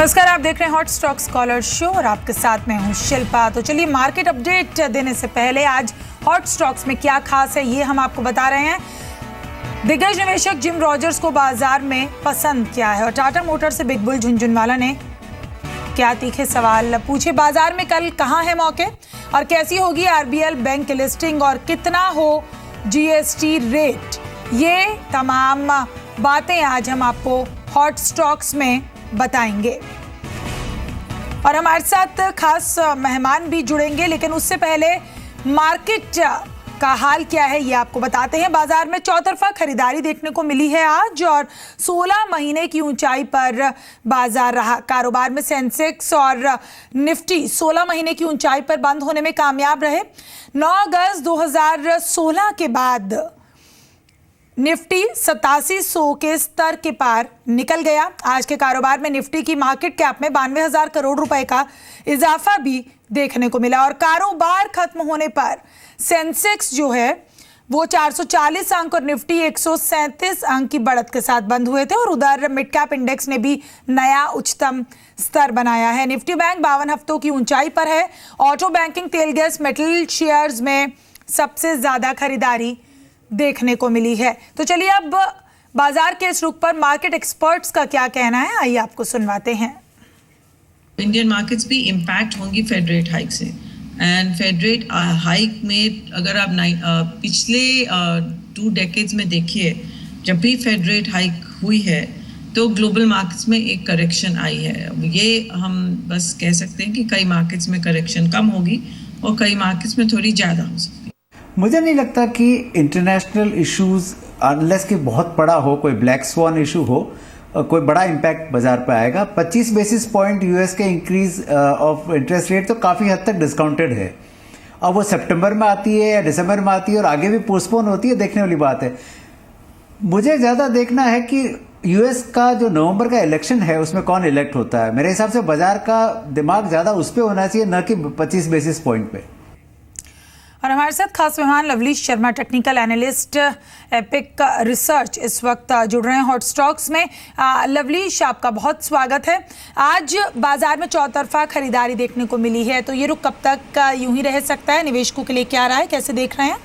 नमस्कार, आप देख रहे हैं हॉट स्टॉक्स कॉलर शो और आपके साथ मैं हूं शिल्पा। तो चलिए मार्केट अपडेट देने से पहले आज हॉट स्टॉक्स में क्या खास है ये हम आपको बता रहे हैं। दिग्गज निवेशक जिम रॉजर्स को बाजार में पसंद क्या है और टाटा मोटर से बिग बुल झुनझुनवाला ने क्या तीखे सवाल पूछे। बाजार में कल कहां है मौके और कैसी होगी आरबीएल बैंक लिस्टिंग और कितना हो जीएसटी रेट, ये तमाम बातें आज हम आपको हॉट स्टॉक्स में बताएंगे। और हमारे साथ खास मेहमान भी जुड़ेंगे, लेकिन उससे पहले मार्केट का हाल क्या है ये आपको बताते हैं। बाजार में चौतरफा खरीदारी देखने को मिली है आज और 16 महीने की ऊंचाई पर बाजार रहा। कारोबार में सेंसेक्स और निफ्टी 16 महीने की ऊंचाई पर बंद होने में कामयाब रहे। 9 अगस्त 2016 के बाद निफ्टी 8700 के स्तर के पार निकल गया। आज के कारोबार में निफ्टी की मार्केट कैप में 92,000 करोड़ रुपए का इजाफा भी देखने को मिला और कारोबार खत्म होने पर सेंसेक्स जो है वो 440 अंक और निफ्टी 137 अंक की बढ़त के साथ बंद हुए थे और उधर मिड कैप इंडेक्स ने भी नया उच्चतम स्तर बनाया है। निफ्टी बैंक 52 हफ्तों की ऊंचाई पर है। ऑटो बैंकिंग, तेल गैस, मेटल शेयर्स में सबसे ज्यादा खरीदारी देखने को मिली है। तो चलिए अब बाजार के इस रुख पर मार्केट एक्सपर्ट्स का क्या कहना है, आइए आपको सुनवाते हैं। इंडियन मार्केट्स भी इम्पैक्ट होंगी फेड रेट हाइक से। एंड फेड रेट हाइक में अगर आप पिछले 2 डेकेड्स में देखिए, जब भी फेड रेट हाइक हुई है तो ग्लोबल मार्केट्स में एक करेक्शन आई है। ये हम बस कह सकते हैं कि कई मार्केट्स में करेक्शन कम होगी और कई मार्केट्स में थोड़ी ज़्यादा हो सकती है। मुझे नहीं लगता कि इंटरनेशनल इश्यूज अनलेस कि बहुत बड़ा हो, कोई ब्लैक स्वान इशू हो, कोई बड़ा इम्पैक्ट बाजार पे आएगा। 25 बेसिस पॉइंट यूएस के इंक्रीज ऑफ इंटरेस्ट रेट तो काफ़ी हद तक डिस्काउंटेड है। अब वो सितंबर में आती है या दिसंबर में आती है और आगे भी पोस्टपोन होती है, देखने वाली बात है। मुझे ज़्यादा देखना है कि यूएस का जो नवंबर का इलेक्शन है उसमें कौन इलेक्ट होता है। मेरे हिसाब से बाजार का दिमाग ज़्यादा उस पर होना चाहिए, न कि 25 बेसिस पॉइंट पे। और हमारे साथ खास मेहमान Lovleesh Sharma, technical analyst Epic Research, इस वक्त जुड़ रहे हैं हॉट स्टॉक्स में। लवलीश, आपका बहुत स्वागत है। आज बाजार में चौतरफा खरीदारी देखने को मिली है, तो ये रुख कब तक यूं ही रह सकता है? निवेशकों के लिए क्या रहा है, कैसे देख रहे हैं?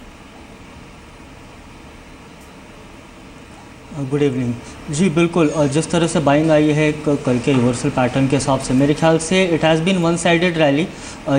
गुड इवनिंग जी। बिल्कुल, जिस तरह से बाइंग आई है कल के रिवर्सल पैटर्न के हिसाब से, मेरे ख्याल से it has been one sided rally.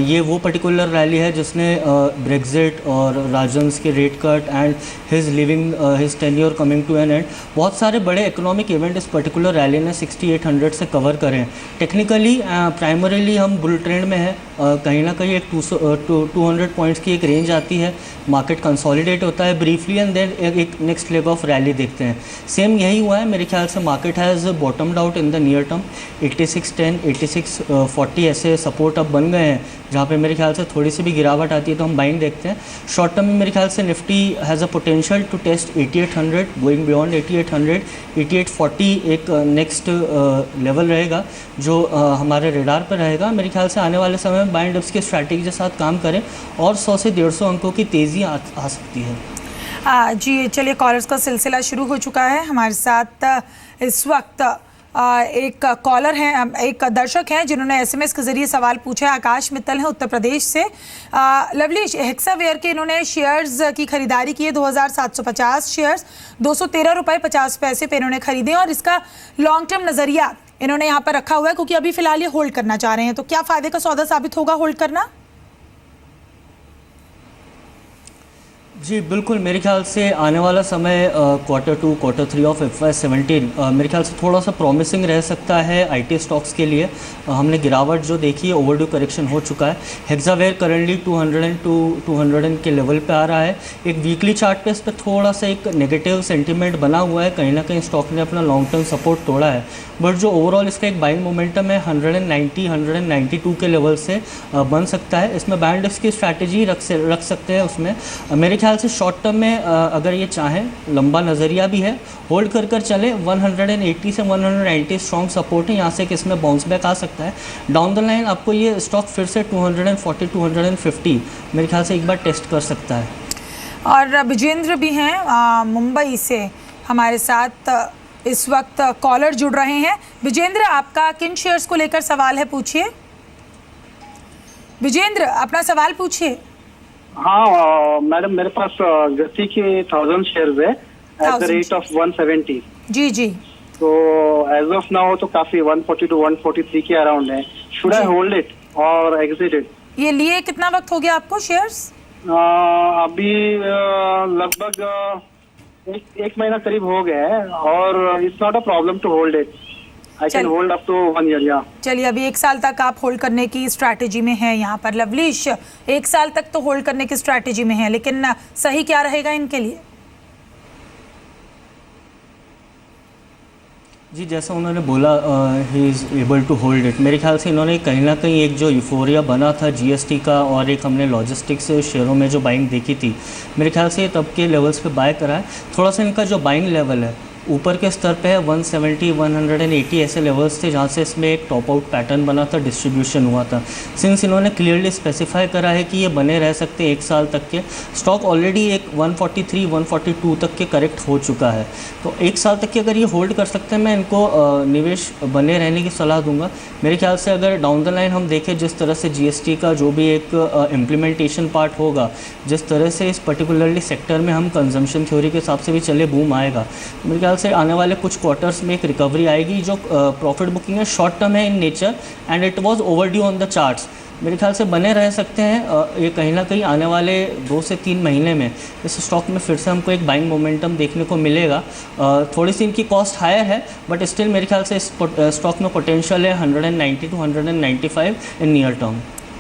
ये वो पर्टिकुलर रैली है जिसने ब्रेग्जिट और राजन्स के rate cut and his living his tenure coming to an end, बहुत सारे बड़े इकोनॉमिक इवेंट इस पर्टिकुलर रैली ने 6800 से कवर करें। टेक्निकली प्राइमरीली हम बुल ट्रेंड में है। कहीं ना कहीं एक 200 पॉइंट्स की एक रेंज आती है, मार्केट कंसोलिडेट होता है ब्रीफली एंड देन एक नेक्स्ट लेग ऑफ रैली देखते हैं। सेम यही हुआ है। मेरे ख्याल से market has बॉटम्ड out in the near term. 8610, 8640 ऐसे सपोर्ट अब बन गए हैं जहाँ पे मेरे ख्याल से थोड़ी सी भी गिरावट आती है तो हम बाइंग देखते हैं। शॉर्ट टर्म में मेरे ख्याल से Nifty has a potential to test 8800, going beyond 8800, 8840 एक नेक्स्ट लेवल रहेगा जो हमारे रेडार पर रहेगा। मेरे ख्याल से आने वाले समय में बाइंग डिप्स की स्ट्रैटेजी के साथ काम करें और 100 से 150 अंकों की तेज़ी आ सकती है। जी चलिए, कॉलर्स का सिलसिला शुरू हो चुका है। हमारे साथ इस वक्त एक कॉलर हैं, एक दर्शक हैं जिन्होंने एसएमएस के जरिए सवाल पूछा है। आकाश मित्तल हैं उत्तर प्रदेश से। लवलीश, हेक्सावेयर के इन्होंने शेयर्स की खरीदारी की है। 2750 शेयर्स 213 रुपये 50 पैसे पे इन्होंने खरीदे और इसका लॉन्ग टर्म नज़रिया इन्होंने यहाँ पर रखा हुआ है क्योंकि अभी फिलहाल ये होल्ड करना चाह रहे हैं। तो क्या फ़ायदे का सौदा साबित होगा होल्ड करना? जी बिल्कुल, मेरे ख्याल से आने वाला समय Q2, Q3 ऑफ FY17 मेरे ख्याल से थोड़ा सा प्रॉमिसिंग रह सकता है आईटी स्टॉक्स के लिए। हमने गिरावट जो देखी है, ओवरड्यू करेक्शन हो चुका है। हेक्सावेयर करंटली 200 के लेवल पे आ रहा है। एक वीकली चार्ट पे इस पर थोड़ा सा एक नेगेटिव सेंटीमेंट बना हुआ है, कहीं ना कहीं स्टॉक ने अपना लॉन्ग टर्म सपोर्ट तोड़ा है। बट जो ओवरऑल इसका एक बाइंग मोमेंटम है 190, 192 के लेवल से बन सकता है। इसमें बैंड डिप्स की स्ट्रैटेजी रख सकते हैं उसमें। मेरे ख्याल से शॉर्ट टर्म में अगर ये चाहें, लंबा नज़रिया भी है, होल्ड कर चले। 180 से 190 स्ट्रॉन्ग सपोर्ट है, यहाँ से कि इसमें बाउंस बैक आ सकता है। डाउन द लाइन आपको ये स्टॉक फिर से 240, 250 मेरे ख्याल से एक बार टेस्ट कर सकता है। और विजेंद्र भी हैं मुंबई से हमारे साथ इस वक्त कॉलर जुड़ रहे हैं। विजेंद्र, आपका किन शेयर्स को लेकर सवाल है, पूछिए। विजेंद्र, अपना सवाल पूछिए। हाँ मैडम, मेरे पास गति के 1000 शेयर्स है एट द रेट ऑफ 170। जी जी। तो एज ऑफ नाउ तो काफी 140 टू 143 के अराउंड है। शुड आई होल्ड इट और एग्जिट इट? ये लिए कितना वक्त हो गया आपको शेयर्स? अभी लगभग एक महीना करीब हो गया है और it's not a problem to hold it. I can hold up to 1 year. या चलिए, अभी 1 साल तक आप होल्ड करने की स्ट्रैटेजी में है यहाँ पर। लवलीश, 1 साल तक तो होल्ड करने की स्ट्रैटेजी में है, लेकिन सही क्या रहेगा इनके लिए? जी, जैसा उन्होंने बोला he is able to hold it. मेरे ख्याल से इन्होंने कहीं ना कहीं एक जो यूफोरिया बना था जीएसटी का और एक हमने लॉजिस्टिक्स शेयरों में जो बाइंग देखी थी, मेरे ख्याल से तब के लेवल्स पे बाय करा है। थोड़ा सा इनका जो बाइंग लेवल है ऊपर के स्तर पे है, 170 180 ऐसे लेवल्स थे जहाँ से इसमें एक टॉप आउट पैटर्न बना था, डिस्ट्रीब्यूशन हुआ था। सिंस इन्होंने क्लियरली स्पेसिफाई करा है कि ये बने रह सकते हैं 1 साल तक के, स्टॉक ऑलरेडी एक 143 142 तक के करेक्ट हो चुका है, तो 1 साल तक के अगर ये होल्ड कर सकते हैं, मैं इनको निवेश बने रहने की सलाह दूंगा। मेरे ख्याल से अगर डाउन द लाइन हम देखें जिस तरह से जीएसटी का जो भी एक इम्प्लीमेंटेशन पार्ट होगा, जिस तरह से इस पर्टिकुलरली सेक्टर में हम कंजम्पशन थ्योरी के हिसाब से भी चले बूम आएगा, तो मेरे ख्याल से आने वाले कुछ क्वार्टर्स में एक रिकवरी आएगी। जो प्रॉफिट बुकिंग है शॉर्ट टर्म है in nature and it was overdue on the charts. मेरे ख्याल से बने रह सकते हैं। ये कहीं ना कहीं आने वाले 2 से 3 महीने में इस स्टॉक में फिर से हमको एक बाइंग मोमेंटम देखने को मिलेगा। थोड़ी सी इनकी कॉस्ट हायर है, बट स्टिल मेरे ख्याल से इस स्टॉक में पोटेंशियल है 190 टू 195 इन नियर टर्म।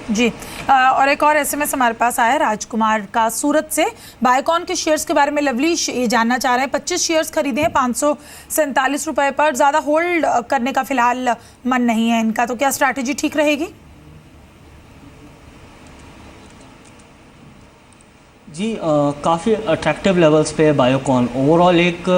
जी, और एक और एसएमएस हमारे पास आया राजकुमार का सूरत से। बायोकॉन के शेयर्स के बारे में लवलीश ये जानना चाह रहे हैं। 25 शेयर्स खरीदे हैं 547 रुपए पर, ज़्यादा होल्ड करने का फिलहाल मन नहीं है इनका, तो क्या स्ट्रैटेजी ठीक रहेगी? जी, काफ़ी अट्रैक्टिव लेवल्स पे है बायोकॉन। ओवरऑल एक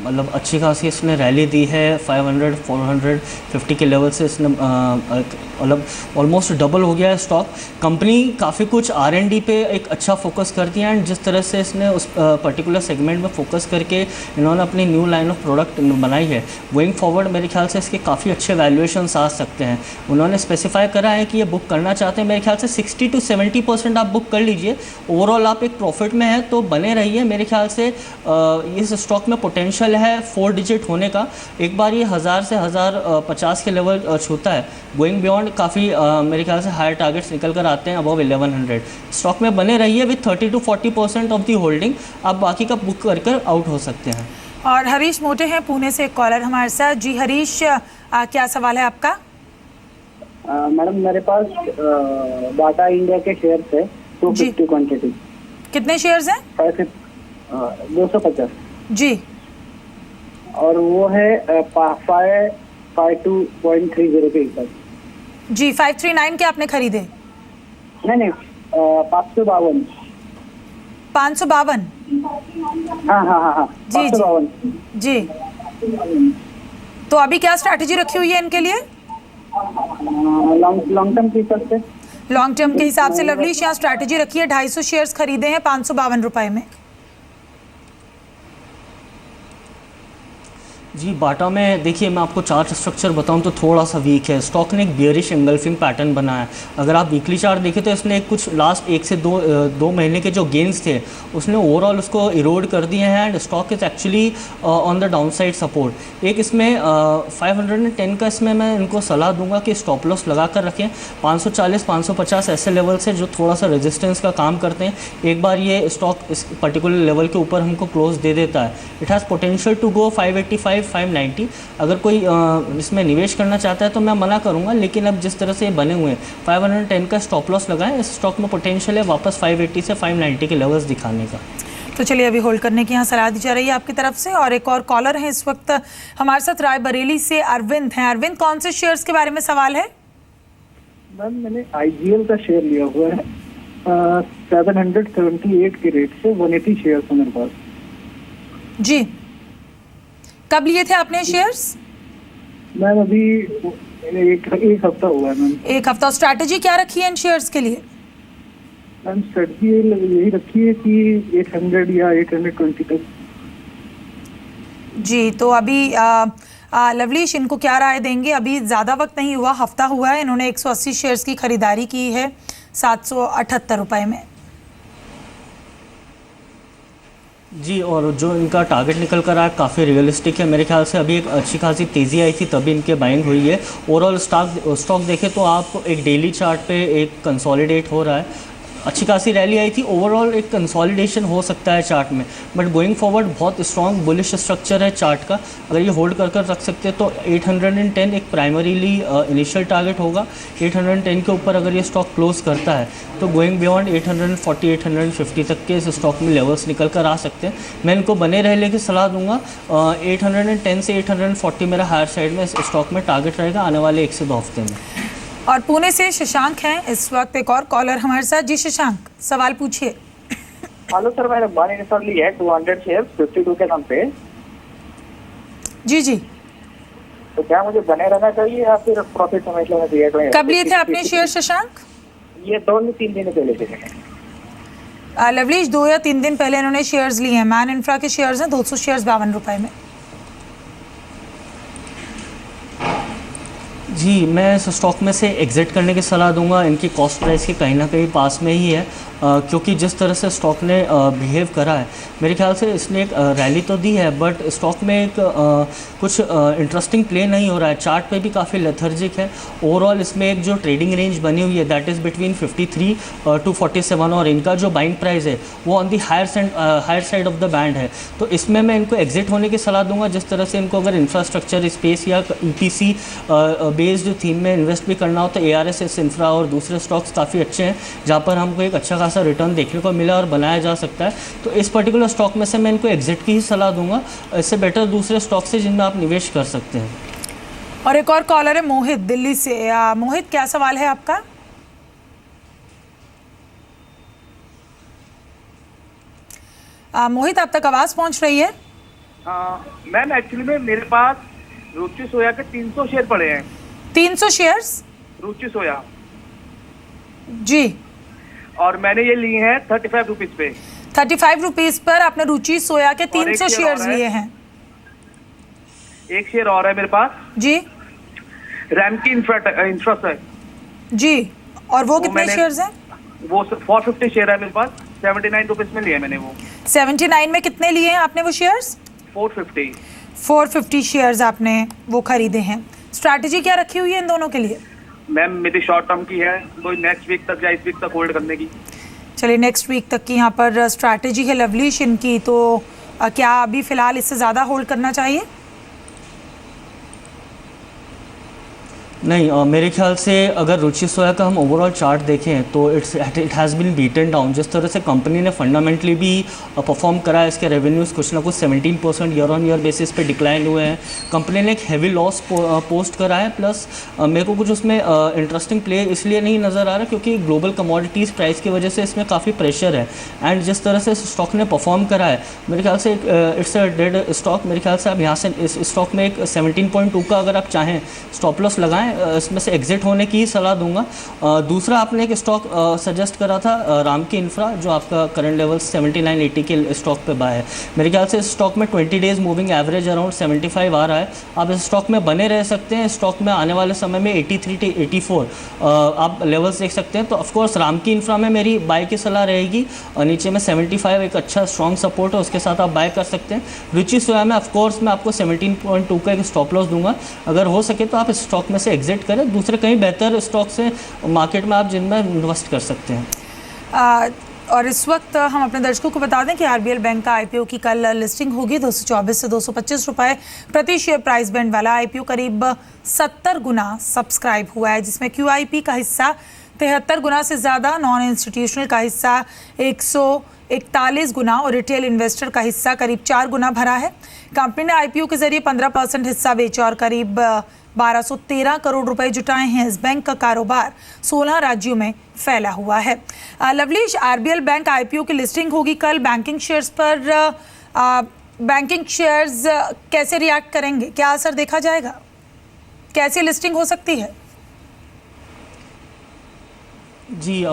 मतलब अच्छी खासी इसने रैली दी है 500 450 के लेवल से इसने मतलब ऑलमोस्ट डबल हो गया है स्टॉक। कंपनी काफ़ी कुछ R&D पे एक अच्छा फोकस करती है एंड जिस तरह से इसने उस पर्टिकुलर सेगमेंट में फोकस करके इन्होंने अपनी न्यू लाइन ऑफ प्रोडक्ट बनाई है, गोइंग फॉरवर्ड मेरे ख्याल से इसके काफ़ी अच्छे वैल्यूएशंस आ सकते हैं। उन्होंने स्पेसिफाई करा है कि ये बुक करना चाहते हैं, मेरे ख्याल से 60 to 70% आप बुक कर लीजिए। ओवरऑल आप एक प्रॉफिट में है तो बने रहिए। मेरे ख्याल से इस स्टॉक में पोटेंशियल है 4 डिजिट होने का। एक बार ये 1000 से 1050 के लेवल छूता है, गोइंग बियॉन्ड काफ़ी मेरे ख्याल से हायर टारगेट्स निकल कर आते हैं अबव 1100। स्टॉक में बने रहिए with 30 to 40% of the holding, आप बाकी का बुक कर आउट हो सकते हैं। और हरीश मोटे हैं पुणे से, एक कॉलर हमारे साथ। जी हरीश, क्या सवाल है आपका? मैडम, मेरे पास बाटा इंडिया के शेयर्स है 250 क्वांटिटी। कितने शेयर्स हैं? 250 जी। और वो है 552.30 के ऊपर। जी, 539 के आपने खरीदे? नहीं 552। 552? हाँ जी 552 जी। तो अभी क्या स्ट्रैटेजी रखी हुई है इनके लिए? लॉन्ग टर्म के हिसाब से। लॉन्ग टर्म के हिसाब से लवलीश यहाँ स्ट्रैटेजी रखी है, 250 शेयर्स खरीदे हैं 552 रुपए में। जी, बाटा में देखिए मैं आपको चार्ट स्ट्रक्चर बताऊं तो थोड़ा सा वीक है। स्टॉक ने एक बियरिश एंगल्फिंग पैटर्न बनाया है। अगर आप वीकली चार्ट देखें तो इसने कुछ लास्ट 1 से 2 महीने के जो गेंस थे उसने ओवरऑल उसको इरोड कर दिए हैं and stock is actually on the down side support. एक इसमें 510 का इसमें मैं इनको सलाह दूंगा कि स्टॉप लॉस लगा कर रखें। 540 550 ऐसे लेवल से जो थोड़ा सा रेजिस्टेंस का काम करते हैं। एक बार ये स्टॉक इस पर्टिकुलर लेवल के ऊपर हमको क्लोज दे देता है, it has potential to go 585 590। अगर कोई इसमें निवेश करना चाहता है तो मैं मना करूंगा, लेकिन अब जिस तरह से ये बने हुए हैं 510 का स्टॉप लॉस लगाएं। इस स्टॉक में पोटेंशियल है वापस 580 से 590 के लेवल्स दिखाने का। तो चलिए अभी होल्ड करने की यहाँ सलाह दी जा रही है आपकी तरफ से। और एक और कॉलर है इस वक्त हमारे साथ, रायबरेली से अरविंद हैं। अरविंद, कौन से शेयर्स के बारे में सवाल है? मैम, मैंने IGL का शेयर लिया हुआ है 778 के रेट से। 180 शेयर है मेरे पास। जी, कब लिए थे आपने शेयर्स? मैम अभी एक हफ्ता हुआ है मैम। 1 हफ्ता। स्ट्रैटेजी क्या रखी है इन शेयर्स के लिए? मैम स्ट्रेटजी यही रखी है कि 800 या 820 तक। जी, तो अभी लवलीश इनको क्या राय देंगे? अभी ज़्यादा वक्त नहीं हुआ, हफ्ता हुआ है, इन्होंने 180 शेयर्स की खरीदारी की है 778 रुपए में। जी, और जो इनका टारगेट निकल कर आया काफ़ी रियलिस्टिक है मेरे ख्याल से। अभी एक अच्छी खासी तेज़ी आई थी तभी इनके बाइंग हुई है। ओवरऑल स्टॉक देखें तो आप एक डेली चार्ट पे एक कंसोलिडेट हो रहा है, अच्छी खासी रैली आई थी। ओवरऑल एक कंसोलिडेशन हो सकता है चार्ट में, बट गोइंग फॉरवर्ड बहुत स्ट्रॉन्ग बुलिश स्ट्रक्चर है चार्ट का। अगर ये होल्ड कर रख सकते हैं तो 810 एक प्राइमरीली इनिशियल टारगेट होगा। 810 के ऊपर अगर ये स्टॉक क्लोज करता है तो गोइंग बियॉन्ड 840 850 तक के इस स्टॉक में लेवल्स निकल कर आ सकते हैं। मैं इनको बने रहने की सलाह दूंगा। 810 से 840 मेरा हायर साइड में इस स्टॉक में टारगेट रहेगा आने वाले 1 से 2 हफ्ते में। और पुणे से शशांक हैं इस वक्त एक और कॉलर हमारे साथ। जी शशांक, सवाल पूछिए। हेलो सर, मैंने वन इनिशियल ली है 200 शेयर 52 के नाम पे। जी जी, तो क्या मुझे बने रहना चाहिए या फिर प्रॉफिट समझ लेना चाहिए? कब लिए थे आपने शेयर शशांक? ये 2-3 दिन पहले थे। लवलीश 2 या 3 दिन पहले इन्होंने शेयर्स लिए हैं। मैन इंफ्रा के शेयर्स हैं 200 शेयर्स 52 रुपए में। जी, मैं इस स्टॉक में से एग्ज़िट करने की सलाह दूंगा। इनकी कॉस्ट प्राइस के कहीं ना कहीं पास में ही है, क्योंकि जिस तरह से स्टॉक ने बिहेव करा है मेरे ख्याल से इसने एक रैली तो दी है, बट स्टॉक में एक कुछ इंटरेस्टिंग प्ले नहीं हो रहा है। चार्ट पे भी काफ़ी लेथर्जिक है। ओवरऑल इसमें एक जो ट्रेडिंग रेंज बनी हुई है दैट इज़ बिटवीन 53 to 47, और इनका जो बाइंग प्राइस है वो on the higher side of the band है। तो इसमें मैं इनको एग्जिट होने की सलाह दूंगा। जिस तरह से इनको अगर इंफ्रास्ट्रक्चर स्पेस या EPC बेस्ड थीम में इन्वेस्ट भी करना हो तो ARSS इंफ्रा और दूसरे स्टॉक्स काफ़ी अच्छे हैं जहाँ पर हमको एक अच्छा खासा रिटर्न देखने को मिला और बनाया जा सकता है। तो इस पर्टिकुलर स्टॉक में से मैं इनको एग्जिट की ही सलाह दूंगा। इससे बेटर दूसरे स्टॉक से जिनमें आप निवेश कर सकते हैं। और एक और कॉलर है मोहित दिल्ली से। मोहित, क्या सवाल है आपका? मोहित, आप तक आवाज पहुंच रही है? मैम एक्चुअली में मेरे पास रुचि सोया के 300 शेयर पड़े हैं। 300 शेयर्स रुचि सोया जी, और मैंने ये लिए हैं 35 रुपीज पे। 35 रुपीज पर आपने रुचि सोया के 300 शेयर्स लिए हैं। एक शेयर और है मेरे पास जी रैमकी इंफ्रा है जी, और वो कितने शेयर्स हैं? वो 450 शेयर है मेरे पास। 79 रुपीज में लिया मैंने वो। 79 में कितने लिए हैं आपने वो शेयर्स? 450 शेयर्स आपने वो खरीदे हैं। स्ट्रैटेजी क्या रखी हुई है इन दोनों के लिए? मैम मेरी शॉर्ट टर्म की है, तो नेक्स्ट वीक तक या इस वीक तक होल्ड करने की। चलिए, नेक्स्ट वीक तक की यहाँ पर स्ट्रैटेजी है लवलीश इनकी। तो क्या अभी फिलहाल इससे ज़्यादा होल्ड करना चाहिए? नहीं, मेरे ख्याल से अगर रुचि सोया का हम ओवरऑल चार्ट देखें तो it has been beaten down. जिस तरह से कंपनी ने फंडामेंटली भी परफॉर्म करा है, इसके रेवेन्यूज़ कुछ ना कुछ 17% ईयर ऑन ईयर बेसिस पे डिक्लाइन हुए हैं। कंपनी ने एक हैवी लॉस पोस्ट करा है। प्लस मेरे को कुछ उसमें इंटरेस्टिंग प्ले इसलिए नहीं नज़र आ रहा क्योंकि ग्लोबल कमोडिटीज़ प्राइस की वजह से इसमें काफ़ी प्रेशर है। एंड जिस तरह से स्टॉक ने परफॉर्म करा है मेरे ख्याल से इट्स अ डेड स्टॉक। मेरे ख्याल से आप यहाँ से इस स्टॉक में एक 17.2 का अगर आप चाहें स्टॉप लॉस लगाएं, इसमें से एग्जिट होने की सलाह दूंगा। दूसरा आपने एक स्टॉक सजेस्ट करा था रामकी इंफ्रा, जो आपका करंट लेवल 79.80 के स्टॉक पे बाय है। मेरे ख्याल से इस स्टॉक में 20 डेज मूविंग एवरेज अराउंड 75 आ रहा है। आप इस स्टॉक में बने रह सकते हैं। स्टॉक में आने वाले समय में 83 to 84 आप लेवल्स देख सकते हैं। तो ऑफकोर्स रामकी इंफ्रा में मेरी बाय की सलाह रहेगी। नीचे में 75 एक अच्छा स्ट्रॉन्ग सपोर्ट है, उसके साथ आप बाय कर सकते हैं। रुचि सोया में ऑफकोर्स मैं आपको 17.2 का एक स्टॉप लॉस दूंगा। अगर हो सके तो आप इस स्टॉक में से एग्जिट करें। दूसरे कहीं बेहतर स्टॉक से मार्केट में आप जिनमें इन्वेस्ट कर सकते हैं। और इस वक्त हम अपने दर्शकों को बता दें कि आरबीएल बैंक का आईपीओ की कल लिस्टिंग होगी। 224 से 225 रुपए प्रति शेयर प्राइस बैंड वाला आईपीओ करीब 70 गुना सब्सक्राइब हुआ है, जिसमें क्यूआईपी का हिस्सा 73 गुना से ज़्यादा, नॉन इंस्टीट्यूशनल का हिस्सा 141 गुना और रिटेल इन्वेस्टर का हिस्सा करीब 4 गुना भरा है। कंपनी ने आईपीओ के जरिए 15% हिस्सा बेचा और करीब 1213 करोड़ रुपए जुटाए हैं। इस बैंक का कारोबार 16 राज्यों में फैला हुआ है। लवलीश, आरबीएल बैंक आईपीओ की लिस्टिंग होगी कल। बैंकिंग शेयर्स पर बैंकिंग शेयर्स कैसे रिएक्ट करेंगे? क्या असर देखा जाएगा? कैसी लिस्टिंग हो सकती है? जी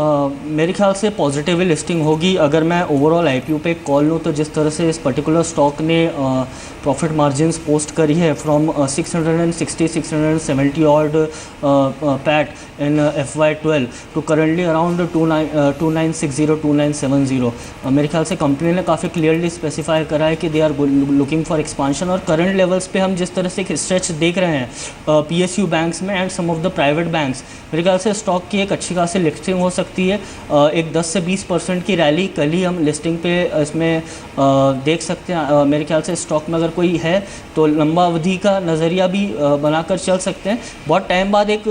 मेरे ख्याल से पॉजिटिव लिस्टिंग होगी। अगर मैं ओवरऑल आईपीओ पे कॉल लूँ तो जिस तरह से इस पर्टिकुलर स्टॉक ने प्रॉफिट मार्जिन्स पोस्ट करी है from 660-670 odd PAT in FY12 to currently around 2960-2970, मेरे ख्याल से कंपनी ने काफ़ी क्लियरली स्पेसिफाई करा है कि they are looking for expansion. और करंट लेवल्स पे हम जिस तरह से एक स्ट्रेच देख रहे हैं PSU बैंक्स में and some of the private banks, मेरे ख्याल से स्टॉक की एक अच्छी खासी लिस्टिंग हो सकती है। एक 10 से 20% की रैली कल ही हम लिस्टिंग पे इसमें देख सकते हैं। मेरे ख्याल से स्टॉक में अगर कोई है तो लंबा अवधि का नज़रिया भी बनाकर चल सकते हैं। बहुत टाइम बाद एक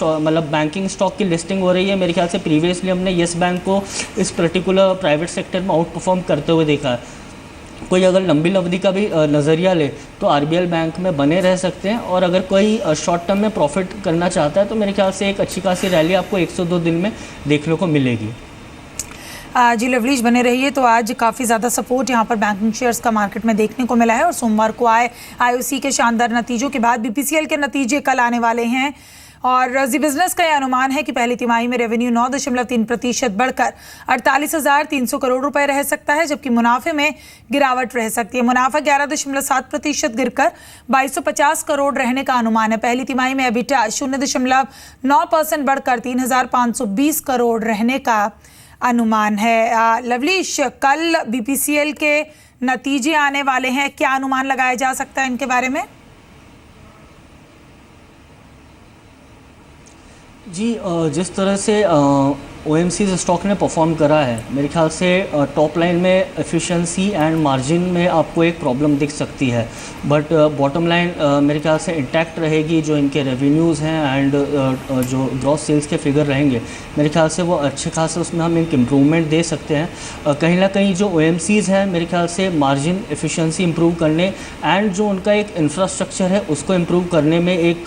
मतलब बैंकिंग स्टॉक की लिस्टिंग हो रही है। मेरे ख्याल से प्रीवियसली हमने येस बैंक को इस पर्टिकुलर प्राइवेट सेक्टर में आउट परफॉर्म करते हुए देखा है। कोई अगर लंबी अवधि का भी नज़रिया ले तो RBL बैंक में बने रह सकते हैं। और अगर कोई शॉर्ट टर्म में प्रॉफिट करना चाहता है तो मेरे ख्याल से एक अच्छी खासी रैली आपको 102 दिन में देखने को मिलेगी। जी लवलीश बने रहिए। तो आज काफ़ी ज़्यादा सपोर्ट यहाँ पर बैंकिंग शेयर्स का मार्केट में देखने को मिला है और सोमवार को आए IOC के शानदार नतीजों के बाद BPCL के नतीजे कल आने वाले हैं और जी बिजनेस का यह अनुमान है कि पहली तिमाही में रेवेन्यू 9.3% बढ़कर 48,300 करोड़ रुपए रह सकता है, जबकि मुनाफे में गिरावट रह सकती है। मुनाफा 11.7% गिरकर 2250 करोड़ रहने का अनुमान है। पहली तिमाही में EBITDA 0.9% बढ़कर 3,520 करोड़ रहने का अनुमान है। लवलीश, कल BPCL के नतीजे आने वाले हैं, क्या अनुमान लगाया जा सकता है इनके बारे में? जी जिस तरह से OMC स्टॉक ने परफॉर्म करा है, मेरे ख्याल से टॉप लाइन में एफिशिएंसी एंड मार्जिन में आपको एक प्रॉब्लम दिख सकती है, बट बॉटम लाइन मेरे ख्याल से इंटैक्ट रहेगी। जो इनके रेवेन्यूज़ हैं एंड जो ग्रॉस सेल्स के फिगर रहेंगे, मेरे ख्याल से वो अच्छे खासे उसमें हम एक इम्प्रूवमेंट दे सकते हैं। कहीं ना कहीं जो OMCs हैं, मेरे ख्याल से मार्जिन एफिशिएंसी इम्प्रूव करने एंड जो उनका एक इंफ्रास्ट्रक्चर है उसको इम्प्रूव करने में एक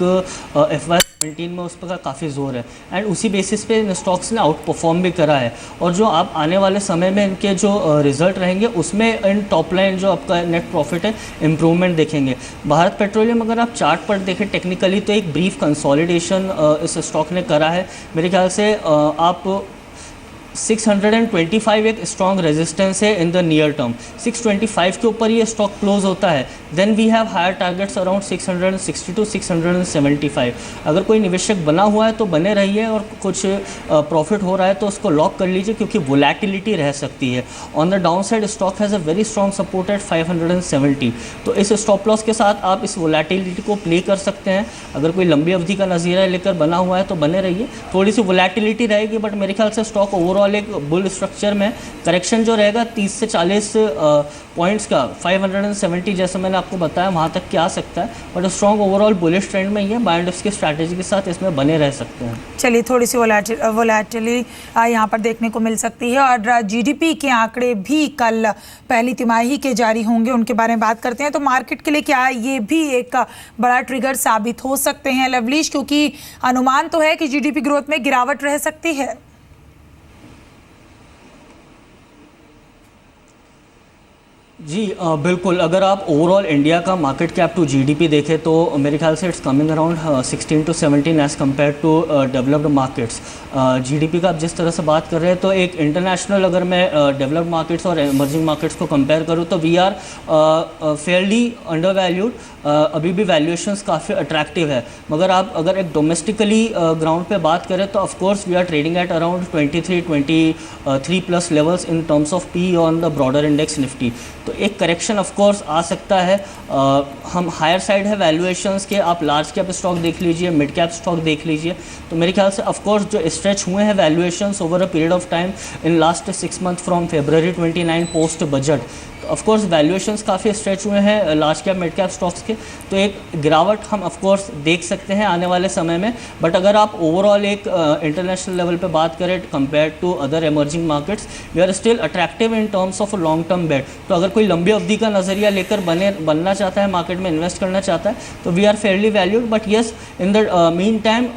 FY17 में उस पर काफ़ी ज़ोर है एंड उसी बेसिस पे इन स्टॉक्स ने आउट परफॉर्म भी करा है। और जो आप आने वाले समय में इनके जो रिजल्ट रहेंगे उसमें इन टॉप लाइन जो आपका नेट प्रॉफिट है इम्प्रूवमेंट देखेंगे। भारत पेट्रोलियम अगर आप चार्ट पर देखें टेक्निकली तो एक ब्रीफ कंसोलिडेशन इस स्टॉक ने करा है। मेरे ख्याल से आप 625 एक स्ट्रॉन्ग रेजिस्टेंस है इन द नियर टर्म। 625 के ऊपर ये स्टॉक क्लोज होता है, then we have higher targets around 660 to 675। अगर कोई निवेशक बना हुआ है तो बने रहिए और कुछ प्रॉफिट हो रहा है तो उसको लॉक कर लीजिए, क्योंकि वोलेटिलिटी रह सकती है। On the down side stock has a very strong support at 570, तो इस स्टॉप लॉस के साथ आप इस वोलेटिलिटी को प्ले कर सकते हैं। अगर कोई लंबी अवधि का नज़रिया लेकर बना हुआ है तो बने रहिए। थोड़ी सी वोलेटिलिटी रहेगी, बट मेरे ख्याल से स्टॉक ओवरऑल एक बुल स्ट्रक्चर में करेक्शन जो रहेगा 30 से 40 पॉइंट्स का 570 जैसे मैंने आपको बताया वहाँ तक क्या आ सकता है, but strong overall bullish trend में ही है। बाय एंड डिप्स की स्ट्रैटेजी के साथ इसमें बने रह सकते हैं। चलिए, थोड़ी सी वोलेटिलिटी यहाँ पर देखने को मिल सकती है। और GDP के आंकड़े भी कल पहली तिमाही के जारी होंगे, उनके बारे में बात करते हैं। तो मार्केट के लिए क्या ये भी एक बड़ा ट्रिगर साबित हो सकते हैं लवलीश, क्योंकि अनुमान तो है कि GDP ग्रोथ में गिरावट रह सकती है। जी बिल्कुल, अगर आप ओवरऑल इंडिया का मार्केट कैप टू GDP देखें तो मेरे ख्याल से it's coming around 16 to 17 as compare to developed markets. GDP का आप जिस तरह से बात कर रहे हैं तो एक इंटरनेशनल अगर मैं डेवलप्ड मार्केट्स और एमर्जिंग मार्केट्स को कंपेयर करूँ तो we are fairly undervalued. अभी भी वैल्यूएशंस काफ़ी अट्रैक्टिव है, मगर आप अगर एक डोमेस्टिकली ग्राउंड पे बात करें तो of course we are trading at around 23 plus levels in terms of P on the broader index Nifty. तो एक करेक्शन ऑफ कोर्स आ सकता है। हम हायर साइड है वैल्यूएशंस के, आप लार्ज कैप स्टॉक देख लीजिए, मिड कैप स्टॉक देख लीजिए, तो मेरे ख्याल से ऑफ कोर्स जो स्ट्रेच हुए हैं valuations over a period of time in last 6 month from February 29 post budget, तो ऑफ कोर्स वैल्यूएशंस काफ़ी स्ट्रेच हुए हैं large cap mid cap stocks के। तो एक गिरावट हम ऑफ कोर्स देख सकते हैं आने वाले समय में। बट अगर आप ओवरऑल एक इंटरनेशनल लेवल पे बात करें compare to other emerging markets, we are still attractive in terms of long term bet. तो अगर कोई लंबी अवधि का नज़रिया लेकर बनना चाहता है, मार्केट में इन्वेस्ट करना चाहता है, तो we are fairly valued. But yes, in the mean time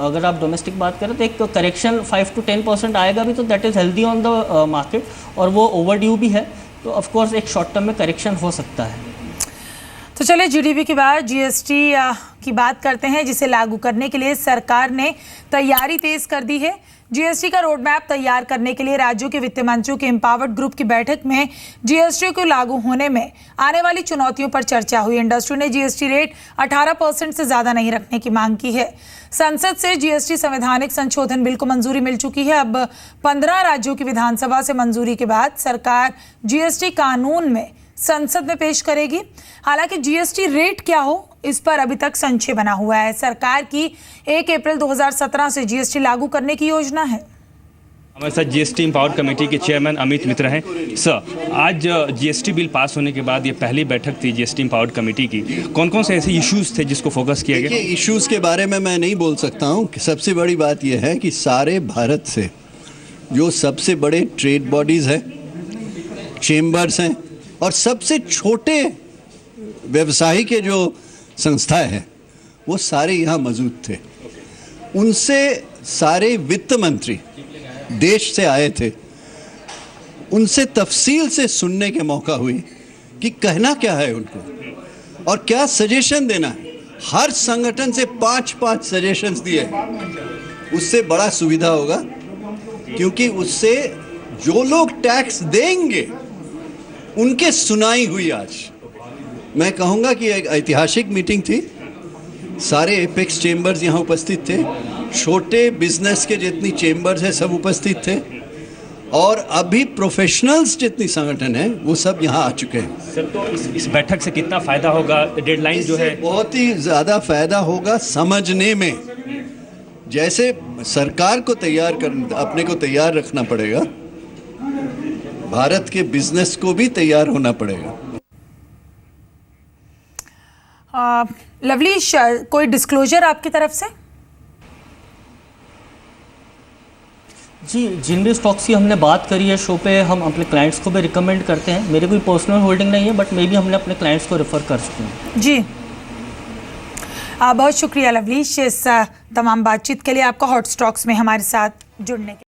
अगर आप डोमेस्टिक बात करें तो एक करेक्शन 5 to 10% आएगा भी, तो that is healthy on the market और वो ओवरड्यू भी है। तो ऑफ कोर्स एक शॉर्ट टर्म में करेक्शन हो सकता है। तो चलिए, GDP के बाद GST की बात करते हैं, जिसे लागू करने के लिए सरकार ने तैयारी तेज कर दी है। जीएसटी का रोड मैप तैयार करने के लिए राज्यों के वित्त मंत्रियों के एम्पावर्ड ग्रुप की बैठक में जीएसटी को लागू होने में आने वाली चुनौतियों पर चर्चा हुई। इंडस्ट्री ने जीएसटी रेट 18% से ज्यादा नहीं रखने की मांग की है। संसद से जीएसटी संवैधानिक संशोधन बिल को मंजूरी मिल चुकी है। अब 15 राज्यों की विधानसभा से मंजूरी के बाद सरकार जीएसटी कानून में संसद में पेश करेगी। हालांकि जीएसटी रेट क्या हो, इस पर अभी तक संशय बना हुआ है। सरकार की 1 अप्रैल 2017 से जीएसटी लागू करने की योजना है। हमारे साथ जीएसटी एम्पावर्ड कमेटी के चेयरमैन अमित मित्रा हैं। सर, आज जीएसटी बिल पास होने के बाद ये पहली बैठक थी जीएसटी एम्पावर्ड कमेटी की। कौन कौन से ऐसे इश्यूज थे जिसको फोकस किया गया? इश्यूज के बारे में मैं नहीं बोल सकता हूँ। सबसे बड़ी बात यह है कि सारे भारत से जो सबसे बड़े ट्रेड बॉडीज हैं, चेम्बर्स हैं और सबसे छोटे व्यवसायी के जो संस्थाएं हैं, वो सारे यहाँ मौजूद थे। उनसे सारे वित्त मंत्री देश से आए थे। उनसे तफसील से सुनने के मौका हुई कि कहना क्या है उनको और क्या सजेशन देना है। हर संगठन से 5-5 सजेशंस दिए। उससे बड़ा सुविधा होगा, क्योंकि उससे जो लोग टैक्स देंगे उनके सुनाई हुई। आज मैं कहूँगा कि एक ऐतिहासिक मीटिंग थी। सारे एपेक्स चेम्बर्स यहाँ उपस्थित थे। छोटे बिजनेस के जितनी चेम्बर्स हैं सब उपस्थित थे और अभी प्रोफेशनल्स जितनी संगठन है वो सब यहाँ आ चुके हैं। सर, तो इस बैठक से कितना फायदा होगा? डेडलाइन जो है बहुत ही ज़्यादा फायदा होगा समझने में। जैसे सरकार को अपने को तैयार रखना पड़ेगा, भारत के बिजनेस को भी तैयार होना पड़ेगा। लवली, कोई डिस्क्लोजर आपकी तरफ से? जी, जिन भी स्टॉक्स की हमने बात करी है शो पे, हम अपने क्लाइंट्स को भी रिकमेंड करते हैं। मेरी कोई पर्सनल होल्डिंग नहीं है, बट मे भी हमने अपने क्लाइंट्स को रेफर कर सकते हैं। जी, बहुत शुक्रिया लवलीश इस तमाम बातचीत के लिए, आपका हॉट स्टॉक्स में हमारे साथ जुड़ने के